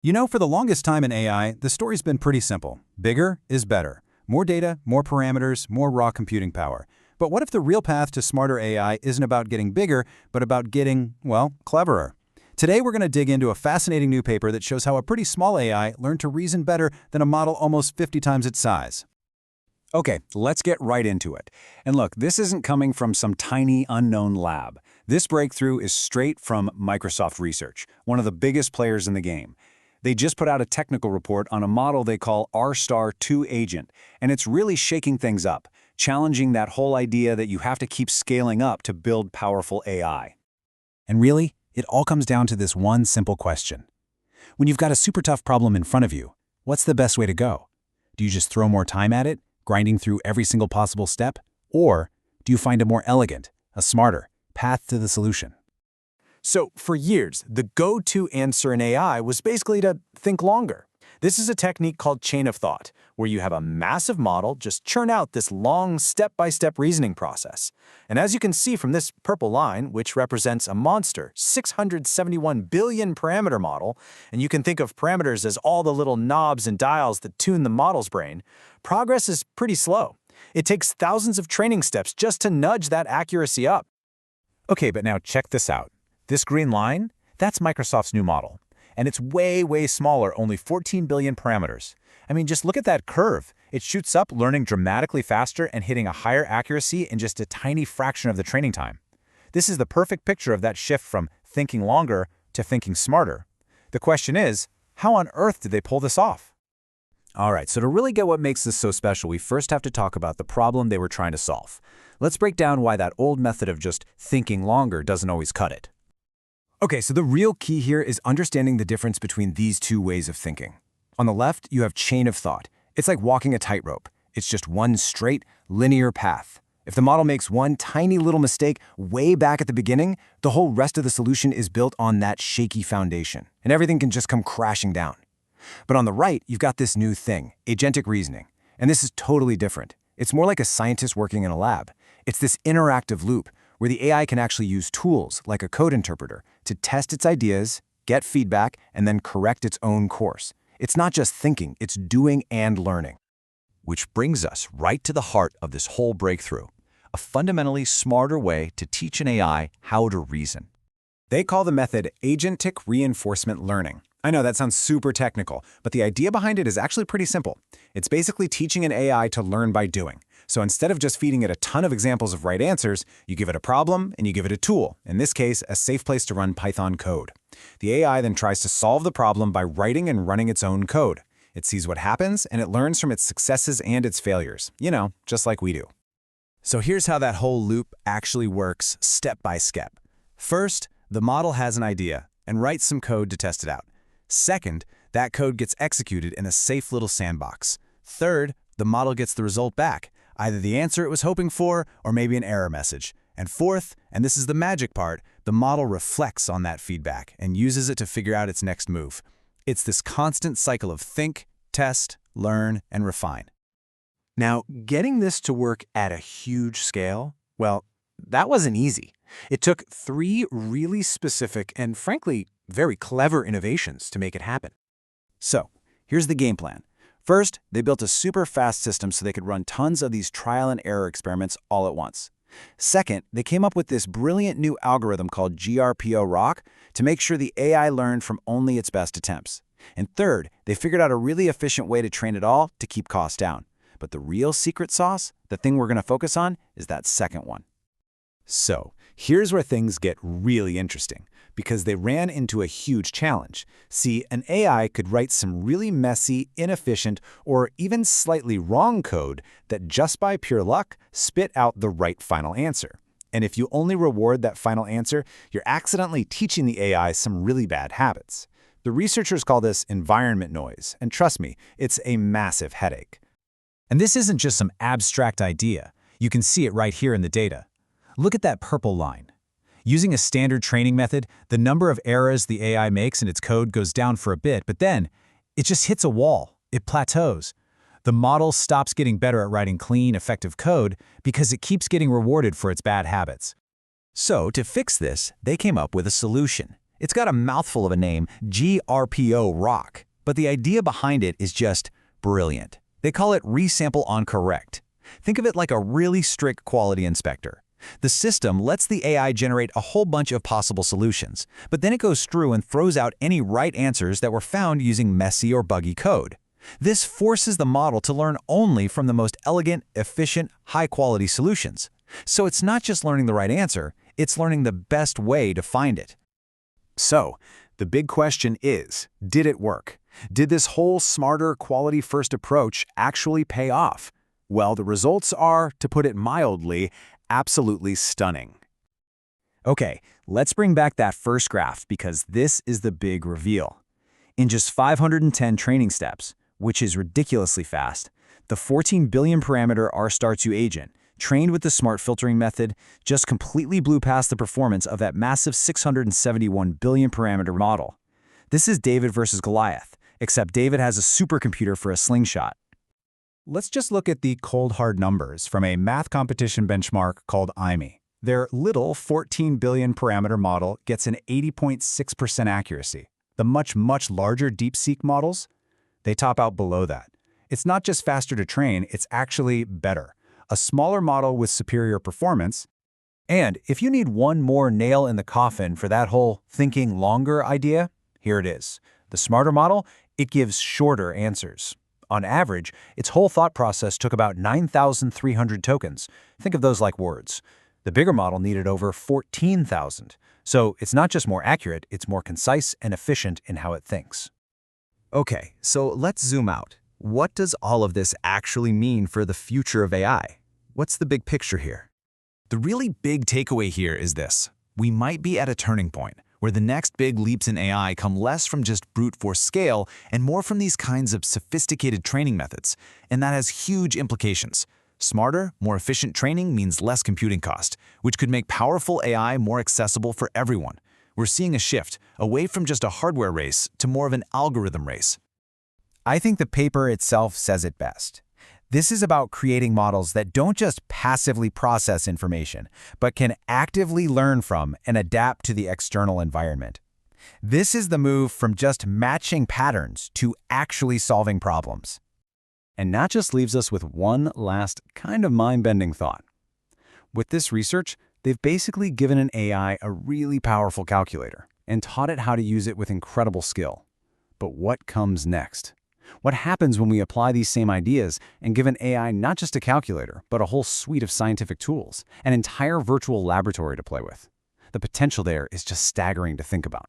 You know, for the longest time in AI, the story's been pretty simple. Bigger is better. More data, more parameters, more raw computing power. But what if the real path to smarter AI isn't about getting bigger, but about getting, well, cleverer? Today we're going to dig into a fascinating new paper that shows how a pretty small AI learned to reason better than a model almost 50 times its size. Okay, let's get right into it. And look, this isn't coming from some tiny unknown lab. This breakthrough is straight from Microsoft Research, one of the biggest players in the game. They just put out a technical report on a model they call rStar2-Agent, and it's really shaking things up, challenging that whole idea that you have to keep scaling up to build powerful AI. And really, it all comes down to this one simple question. When you've got a super tough problem in front of you, what's the best way to go? Do you just throw more time at it, grinding through every single possible step? Or do you find a more elegant, a smarter path to the solution? So for years, the go-to answer in AI was basically to think longer. This is a technique called chain of thought, where you have a massive model just churn out this long step-by-step reasoning process. And as you can see from this purple line, which represents a monster 671 billion parameter model, and you can think of parameters as all the little knobs and dials that tune the model's brain, progress is pretty slow. It takes thousands of training steps just to nudge that accuracy up. Okay, but now check this out. This green line, that's Microsoft's new model. And it's way, way smaller, only 14 billion parameters. I mean, just look at that curve. It shoots up, learning dramatically faster and hitting a higher accuracy in just a tiny fraction of the training time. This is the perfect picture of that shift from thinking longer to thinking smarter. The question is, how on earth did they pull this off? All right, so to really get what makes this so special, we first have to talk about the problem they were trying to solve. Let's break down why that old method of just thinking longer doesn't always cut it. Okay, so the real key here is understanding the difference between these two ways of thinking. On the left, you have chain of thought. It's like walking a tightrope. It's just one straight, linear path. If the model makes one tiny little mistake way back at the beginning, the whole rest of the solution is built on that shaky foundation, and everything can just come crashing down. But on the right, you've got this new thing, agentic reasoning. And this is totally different. It's more like a scientist working in a lab. It's this interactive loop where the AI can actually use tools like a code interpreter to test its ideas, get feedback, and then correct its own course. It's not just thinking, it's doing and learning. Which brings us right to the heart of this whole breakthrough, a fundamentally smarter way to teach an AI how to reason. They call the method Agentic Reinforcement Learning. I know that sounds super technical, but the idea behind it is actually pretty simple. It's basically teaching an AI to learn by doing. So instead of just feeding it a ton of examples of right answers, you give it a problem and you give it a tool, in this case, a safe place to run Python code. The AI then tries to solve the problem by writing and running its own code. It sees what happens and it learns from its successes and its failures, you know, just like we do. So here's how that whole loop actually works step by step. First, the model has an idea and writes some code to test it out. Second, that code gets executed in a safe little sandbox. Third, the model gets the result back, either the answer it was hoping for or maybe an error message. And fourth, and this is the magic part, the model reflects on that feedback and uses it to figure out its next move. It's this constant cycle of think, test, learn, and refine. Now, getting this to work at a huge scale, well, that wasn't easy. It took 3 really specific and, frankly, very clever innovations to make it happen. So, here's the game plan. First, they built a super fast system so they could run tons of these trial and error experiments all at once. Second, they came up with this brilliant new algorithm called GRPO-RoC to make sure the AI learned from only its best attempts. And third, they figured out a really efficient way to train it all to keep costs down. But the real secret sauce, the thing we're going to focus on, is that second one. So, here's where things get really interesting, because they ran into a huge challenge. See, an AI could write some really messy, inefficient, or even slightly wrong code that just by pure luck spit out the right final answer. And if you only reward that final answer, you're accidentally teaching the AI some really bad habits. The researchers call this environment noise, and trust me, it's a massive headache. And this isn't just some abstract idea. You can see it right here in the data. Look at that purple line. Using a standard training method, the number of errors the AI makes in its code goes down for a bit, but then it just hits a wall. It plateaus. The model stops getting better at writing clean, effective code because it keeps getting rewarded for its bad habits. So to fix this, they came up with a solution, It's got a mouthful of a name, GRPO-RoC, but the idea behind it is just brilliant. They call it Resample-on-Correct. Think of it like a really strict quality inspector. The system lets the AI generate a whole bunch of possible solutions, but then it goes through and throws out any right answers that were found using messy or buggy code. This forces the model to learn only from the most elegant, efficient, high-quality solutions. So it's not just learning the right answer, it's learning the best way to find it. So, the big question is, did it work? Did this whole smarter, quality-first approach actually pay off? Well, the results are, to put it mildly, absolutely stunning. Okay, let's bring back that first graph because this is the big reveal. In just 510 training steps, which is ridiculously fast, the 14 billion parameter rStar2-Agent, trained with the smart filtering method, just completely blew past the performance of that massive 671 billion parameter model. This is David versus Goliath, except David has a supercomputer for a slingshot. Let's just look at the cold hard numbers from a math competition benchmark called IME. Their little 14 billion parameter model gets an 80.6% accuracy. The much larger DeepSeek models, they top out below that. It's not just faster to train, it's actually better. A smaller model with superior performance. And if you need one more nail in the coffin for that whole thinking longer idea, here it is. The smarter model, it gives shorter answers. On average, its whole thought process took about 9,300 tokens. Think of those like words. The bigger model needed over 14,000. So it's not just more accurate, it's more concise and efficient in how it thinks. Okay, so let's zoom out. What does all of this actually mean for the future of AI? What's the big picture here? The really big takeaway here is this. We might be at a turning point where the next big leaps in AI come less from just brute force scale and more from these kinds of sophisticated training methods, and that has huge implications. Smarter, more efficient training means less computing cost, which could make powerful AI more accessible for everyone. We're seeing a shift away from just a hardware race to more of an algorithm race. I think the paper itself says it best. This is about creating models that don't just passively process information, but can actively learn from and adapt to the external environment. This is the move from just matching patterns to actually solving problems. And that just leaves us with one last kind of mind-bending thought. With this research, they've basically given an AI a really powerful calculator and taught it how to use it with incredible skill. But what comes next? What happens when we apply these same ideas and give an AI not just a calculator, but a whole suite of scientific tools, an entire virtual laboratory to play with? The potential there is just staggering to think about.